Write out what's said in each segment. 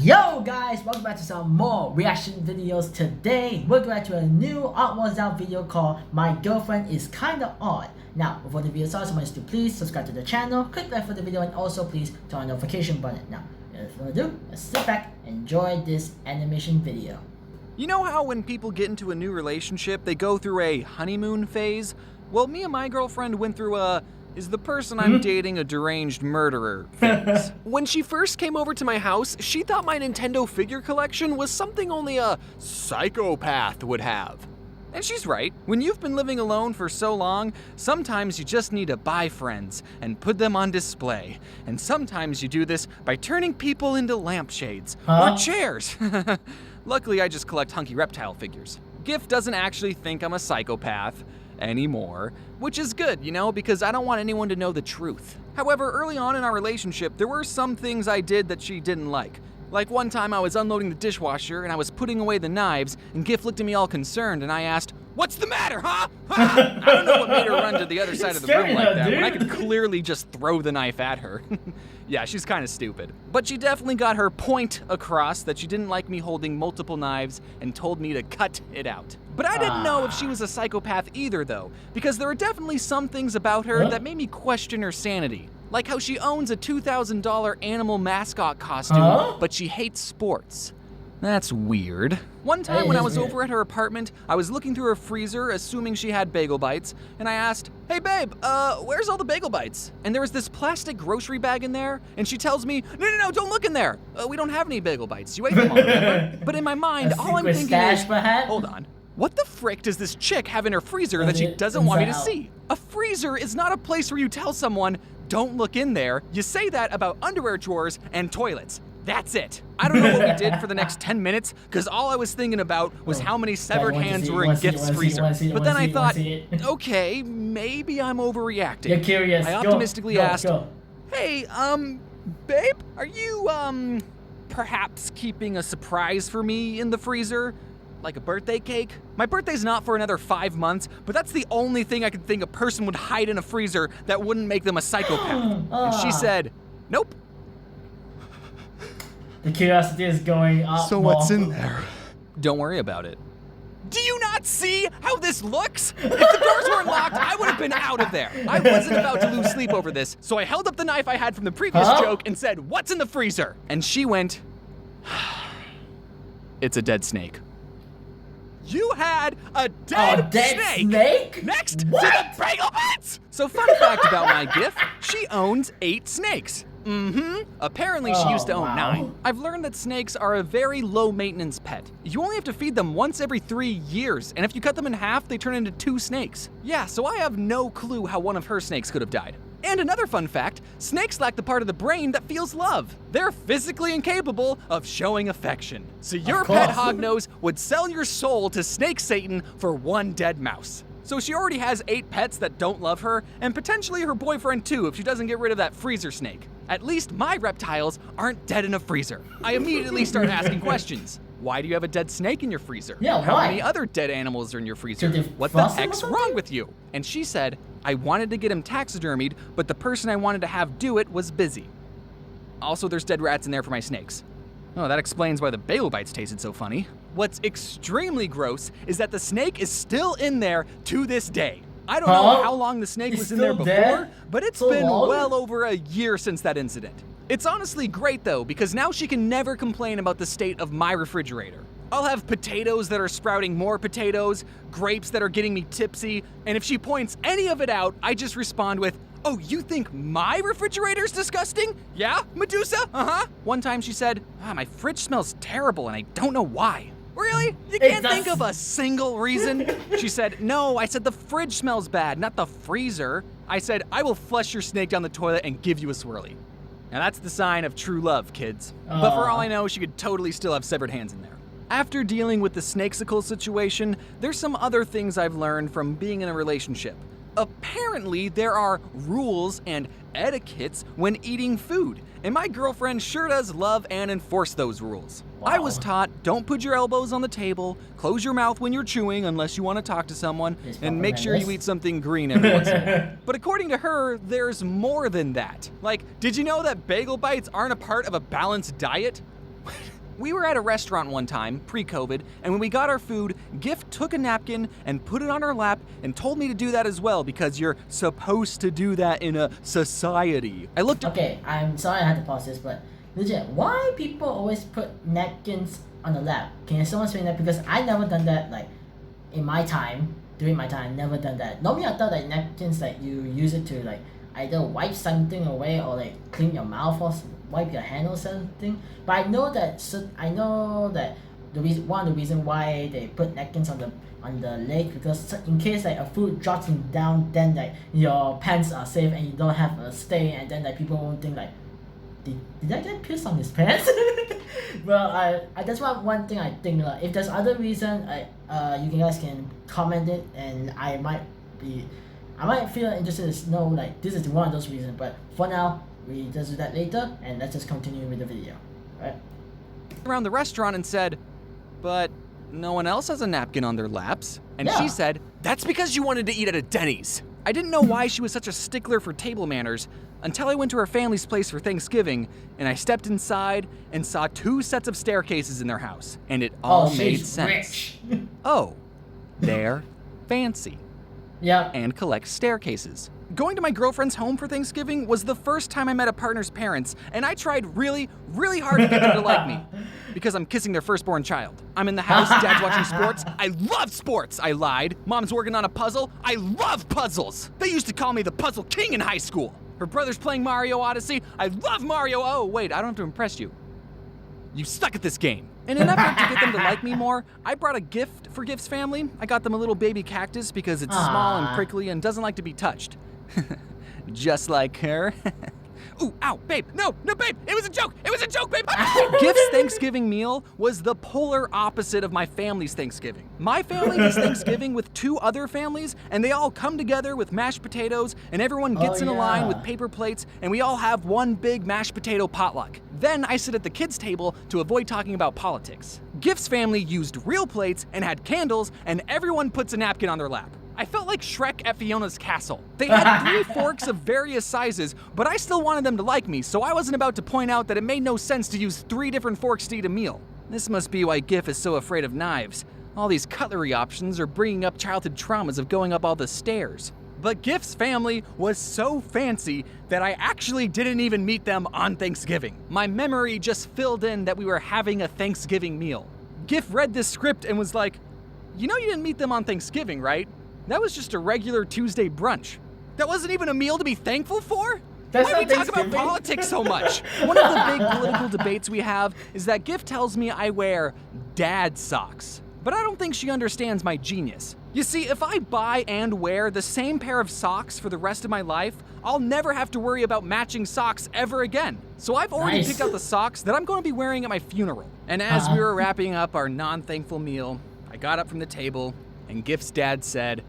Yo guys, welcome back to some more reaction videos. Today we're going to a new TheOdd1sOut video called My Girlfriend is Kinda Odd. Now before the video starts, I want you to please subscribe to the channel, click like for the video, and also please turn on the notification button. Now without further ado, let's sit back and enjoy this animation video. You know how when people get into a new relationship, they go through a honeymoon phase? Well, me and my girlfriend went through a is the person I'm dating a deranged murderer phase. When she first came over to my house, she thought my Nintendo figure collection was something only a psychopath would have. And she's right. When you've been living alone for so long, sometimes you just need to buy friends and put them on display. And sometimes you do this by turning people into lampshades or chairs. Luckily, I just collect hunky reptile figures. Gift doesn't actually think I'm a psychopath anymore, which is good, you know, because I don't want anyone to know the truth. However, early on in our relationship, there were some things I did that she didn't like. Like one time I was unloading the dishwasher and I was putting away the knives, and Gift looked at me all concerned and I asked, "What's the matter, huh?" I don't know what made her run to the other side of the room like that when I could clearly just throw the knife at her. Yeah, she's kind of stupid. But she definitely got her point across that she didn't like me holding multiple knives and told me to cut it out. But I didn't know if she was a psychopath either, though, because there are definitely some things about her that made me question her sanity. Like how she owns a $2,000 animal mascot costume, but she hates sports. That's weird. One time when I was over at her apartment, I was looking through her freezer, assuming she had bagel bites, and I asked, "Hey babe, where's all the bagel bites?" And there was this plastic grocery bag in there, and she tells me, No, don't look in there. We don't have any bagel bites. You ate them all, remember?" But in my mind, all I'm thinking is, hold on. What the frick does this chick have in her freezer that she doesn't want me to see? A freezer is not a place where you tell someone, "Don't look in there." You say that about underwear drawers and toilets. That's it. I don't know what we did for the next 10 minutes, because all I was thinking about was how many severed hands were in Gift's freezer. But then I thought, okay, maybe I'm overreacting. You're curious. I optimistically asked, "Hey, babe, are you, perhaps keeping a surprise for me in the freezer? Like a birthday cake?" My birthday's not for another 5 months, but that's the only thing I could think a person would hide in a freezer that wouldn't make them a psychopath. And she said, "Nope." The curiosity is going up. So what's in there? Don't worry about it. Do you not see how this looks? If the doors weren't locked, I would have been out of there. I wasn't about to lose sleep over this, so I held up the knife I had from the previous joke and said, "What's in the freezer?" And she went, "It's a dead snake." You had a dead snake? Next to the bagel bits! So fun fact about my Gift, she owns 8 snakes. Apparently she used to own 9. I've learned that snakes are a very low maintenance pet. You only have to feed them once every 3 years, and if you cut them in half, they turn into 2 snakes. Yeah, so I have no clue how one of her snakes could have died. And another fun fact, snakes lack the part of the brain that feels love. They're physically incapable of showing affection. So your pet hognose would sell your soul to Snake Satan for 1 dead mouse. So she already has 8 pets that don't love her, and potentially her boyfriend too if she doesn't get rid of that freezer snake. At least my reptiles aren't dead in a freezer. I immediately start asking questions. Why do you have a dead snake in your freezer? Yeah, How many other dead animals are in your freezer? What the heck's wrong with you? And she said, I wanted to get him taxidermied, but the person I wanted to have do it was busy. Also, there's dead rats in there for my snakes. Oh, that explains why the bagel bites tasted so funny. What's extremely gross is that the snake is still in there to this day. I don't know how long the snake was in there before, but it's been well over a year since that incident. It's honestly great though, because now she can never complain about the state of my refrigerator. I'll have potatoes that are sprouting more potatoes, grapes that are getting me tipsy, and if she points any of it out, I just respond with, "Oh, you think my refrigerator's disgusting? Yeah, Medusa? One time she said, "My fridge smells terrible and I don't know why." Really? You can't think of a single reason? She said, "No, I said the fridge smells bad, not the freezer." I said, "I will flush your snake down the toilet and give you a swirly." Now that's the sign of true love, kids. But for all I know, she could totally still have severed hands in there. After dealing with the snakesicle situation, there's some other things I've learned from being in a relationship. Apparently, there are rules and etiquettes when eating food, and my girlfriend sure does love and enforce those rules. I was taught, don't put your elbows on the table, close your mouth when you're chewing unless you want to talk to someone, and make sure you eat something green every once in a while. But according to her, there's more than that. Like, did you know that bagel bites aren't a part of a balanced diet? We were at a restaurant one time, pre-COVID, and when we got our food, Gift took a napkin and put it on her lap and told me to do that as well because you're supposed to do that in a society. I looked at— Okay, I'm sorry I had to pause this, but legit, why people always put napkins on the lap? Can someone explain that? Because I never done that, like, in my time, during my time, never done that. Normally I thought that napkins, like, you use it to, like, either wipe something away or, like, clean your mouth or wipe your hand or something. But I know that one of the reason why they put napkins on the leg, because in case like a food drops down, then like your pants are safe and you don't have a stain, and then like people won't think like, did I get pissed on his pants? Well, I that's one thing I think. If there's other reason, you guys can comment it, and I might feel interested to know like this is one of those reasons. But for now, we just do that later, and let's just continue with the video, right? around the restaurant and said, "But no one else has a napkin on their laps." And Yeah. she said, "That's because you wanted to eat at a Denny's." I didn't know why she was such a stickler for table manners until I went to her family's place for Thanksgiving, and I stepped inside and saw 2 sets of staircases in their house, and it all made she's sense. rich. Oh, they're fancy Yeah. and collect staircases. Going to my girlfriend's home for Thanksgiving was the first time I met a partner's parents, and I tried really, really hard to get them to like me. Because I'm kissing their firstborn child. I'm in the house, Dad's watching sports. I love sports, I lied. Mom's working on a puzzle. I love puzzles. They used to call me the Puzzle King in high school. Her brother's playing Mario Odyssey. I love Mario. Oh, wait, I don't have to impress you. You suck at this game. In an effort to get them to like me more, I brought a gift for Gift's family. I got them a little baby cactus because it's small and prickly and doesn't like to be touched. Just like her. Ooh, ow, babe, no, babe, it was a joke, babe. Gift's Thanksgiving meal was the polar opposite of my family's Thanksgiving. My family does Thanksgiving with 2 other families, and they all come together with mashed potatoes, and everyone gets in a line with paper plates, and we all have one big mashed potato potluck. Then I sit at the kids' table to avoid talking about politics. Gift's family used real plates and had candles, and everyone puts a napkin on their lap. I felt like Shrek at Fiona's castle. They had 3 forks of various sizes, but I still wanted them to like me, so I wasn't about to point out that it made no sense to use 3 different forks to eat a meal. This must be why Gift is so afraid of knives. All these cutlery options are bringing up childhood traumas of going up all the stairs. But Gift's family was so fancy that I actually didn't even meet them on Thanksgiving. My memory just filled in that we were having a Thanksgiving meal. Gift read this script and was like, "You know you didn't meet them on Thanksgiving, right? That was just a regular Tuesday brunch. That wasn't even a meal to be thankful for?" That's Why do not we talk about Thanksgiving. politics so much? One of the big political debates we have is that Gift tells me I wear dad socks. But I don't think she understands my genius. You see, if I buy and wear the same pair of socks for the rest of my life, I'll never have to worry about matching socks ever again. So I've already Nice. picked out the socks that I'm going to be wearing at my funeral. And as we were wrapping up our non-thankful meal, I got up from the table, and Gift's dad said,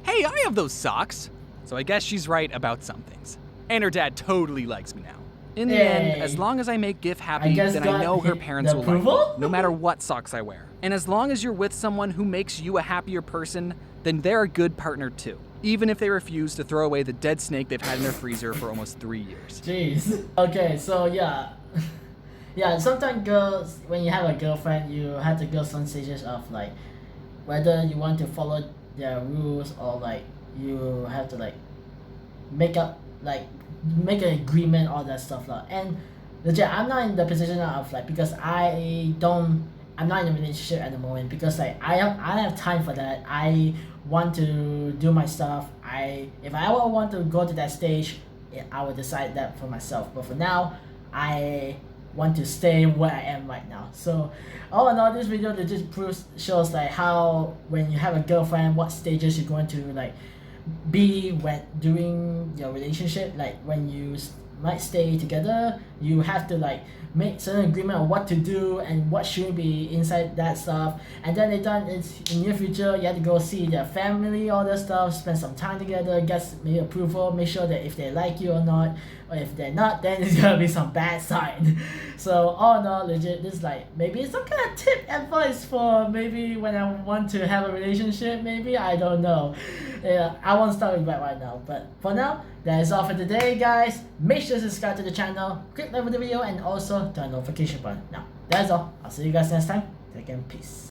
"Hey, I have those socks." So I guess she's right about some things. And her dad totally likes me now. In the end, as long as I make Gift happy, guess then I God know her hit parents the will like approval? me, no matter what socks I wear. And as long as you're with someone who makes you a happier person, then they're a good partner too. Even if they refuse to throw away the dead snake they've had in their freezer for almost 3 years. Jeez. Okay, so yeah. Yeah, sometimes girls, when you have a girlfriend, you have to go some stages of like whether you want to follow their rules or like you have to like make an agreement, all that stuff lah. And legit, I'm not in the position of like, because I'm not in a relationship at the moment, because like I have time for that. I want to do my stuff. If I ever want to go to that stage, I will decide that for myself. But for now, I want to stay where I am right now. So all in all, this video just shows like how when you have a girlfriend, what stages you're going to like be when during your relationship. Like when you might stay together, you have to like make certain agreement on what to do and what should be inside that stuff. And then later on in near future, you have to go see their family, all that stuff, spend some time together, get maybe approval, make sure that if they like you or not. or if they're not, then it's gonna be some bad sign. So all in all, legit, this is like maybe some kind of tip advice for maybe when I want to have a relationship, maybe, I don't know. Yeah, I won't start with that right now, but for now, that is all for today, guys. Make sure to subscribe to the channel, click like the video, and also turn on notification button. Now, that's all. I'll see you guys next time. Take care, peace.